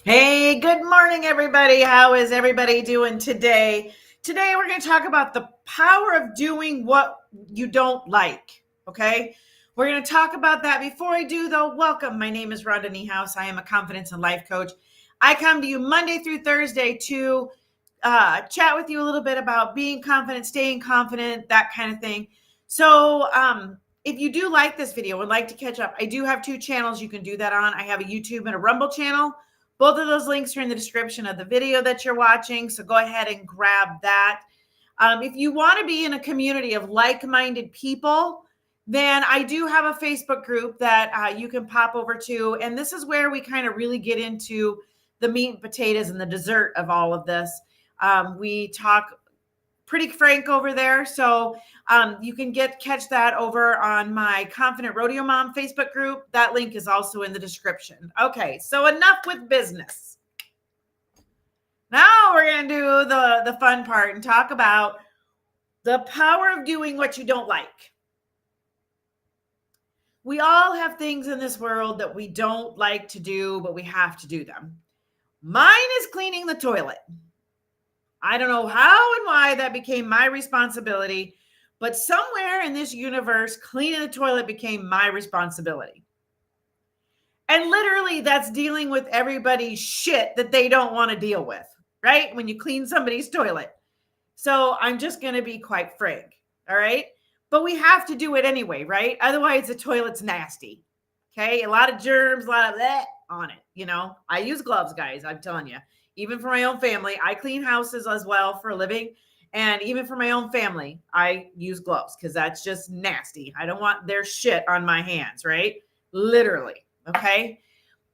Hey, good morning, everybody. How is everybody doing today? Today, we're going to talk about the power of doing what you don't like. Okay. We're going to talk about that. Before I do, though, welcome. My name is Rhonda Niehaus. I am a confidence and life coach. I come to you Monday through Thursday to chat with you a little bit about being confident, staying confident, that kind of thing. So, if you do like this video, would like to catch up, I do have two channels you can do that on. I have a YouTube and a Rumble channel. Both of those links are in the description of the video that you're watching, so go ahead and grab that. If you want to be in a community of like-minded people, then I do have a Facebook group that you can pop over to, and this is where we kind of really get into the meat and potatoes and the dessert of all of this. We talk pretty frank over there. So you can catch that over on my Confident Rodeo Mom Facebook group. That link is also in the description. Okay, so enough with business. Now we're going to do the fun part and talk about the power of doing what you don't like. We all have things in this world that we don't like to do, but we have to do them. Mine is cleaning the toilet. I don't know how and why that became my responsibility, but somewhere in this universe, cleaning the toilet became my responsibility. And literally, that's dealing with everybody's shit that they don't want to deal with, right? When you clean somebody's toilet. So I'm just going to be quite frank, all right? But we have to do it anyway, right? Otherwise, the toilet's nasty, okay? A lot of germs, a lot of that on it, you know? I use gloves, guys, I'm telling you. Even for my own family, I clean houses as well for a living. And even for my own family, I use gloves because that's just nasty. I don't want their shit on my hands, right? Literally, okay?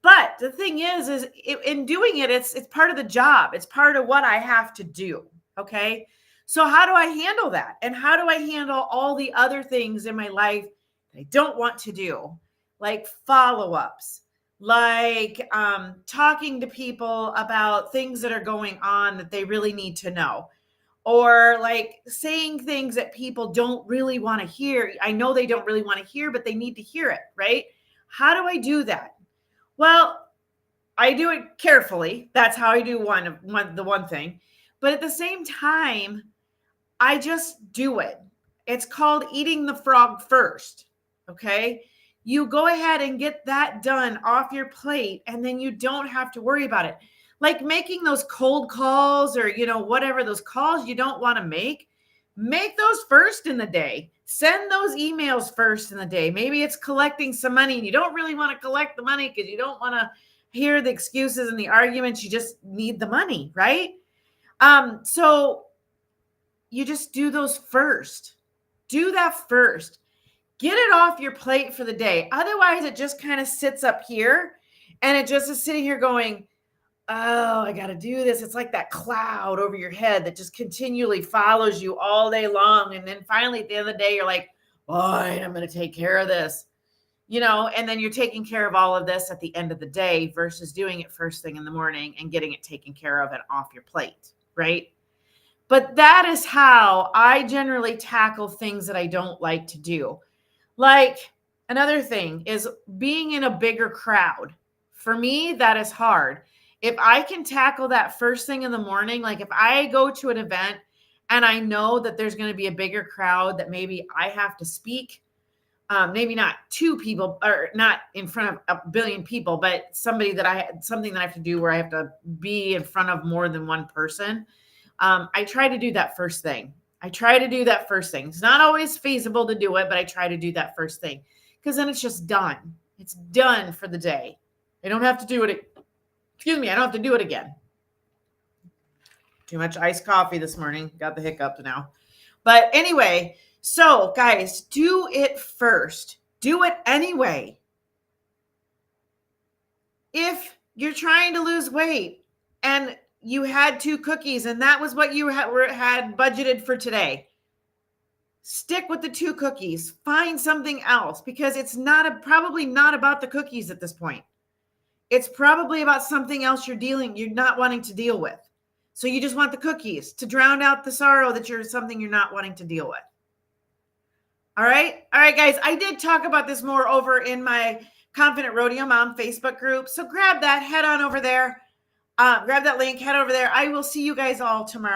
But the thing is in doing it, it's part of the job. It's part of what I have to do, okay? So how do I handle that? And how do I handle all the other things in my life that I don't want to do? Like follow-ups, like talking to people about things that are going on that they really need to know, or like saying things that people don't really want to hear. I know they don't really want to hear, but they need to hear it, right? How do I do that? Well, I do it carefully. That's how I do the one thing. But at the same time, I just do it. It's called eating the frog first, okay? You go ahead and get that done off your plate, and then you don't have to worry about it. Like making those cold calls or, whatever, those calls you don't want to make those first in the day. Send those emails first in the day. Maybe it's collecting some money and you don't really want to collect the money because you don't want to hear the excuses and the arguments. You just need the money, right? So you just do those first. Do that first. Get it off your plate for the day. Otherwise, it just kind of sits up here and it just is sitting here going, oh, I got to do this. It's like that cloud over your head that just continually follows you all day long. And then finally at the end of the day, you're like, fine, I'm going to take care of this, and then you're taking care of all of this at the end of the day versus doing it first thing in the morning and getting it taken care of and off your plate, right? But that is how I generally tackle things that I don't like to do. Like another thing is being in a bigger crowd. For me, that is hard. If I can tackle that first thing in the morning, like if I go to an event and I know that there's going to be a bigger crowd that maybe I have to speak, maybe not two people or not in front of a billion people, but something that I have to do where I have to be in front of more than one person. I try to do that first thing. It's not always feasible to do it, but I try to do that first thing because then it's just done. It's done for the day. I don't have to do it. I don't have to do it again. Too much iced coffee this morning. Got the hiccups now. But anyway, so guys, do it first. Do it anyway. If you're trying to lose weight and you had 2 cookies and that was what you had budgeted for today, stick with the 2 cookies. Find something else because it's probably not about the cookies at this point. It's probably about something else you're not wanting to deal with. So you just want the cookies to drown out the sorrow that something you're not wanting to deal with. All right, guys. I did talk about this more over in my Confident Rodeo Mom Facebook group. So grab that, head on over there. Grab that link, head over there. I will see you guys all tomorrow.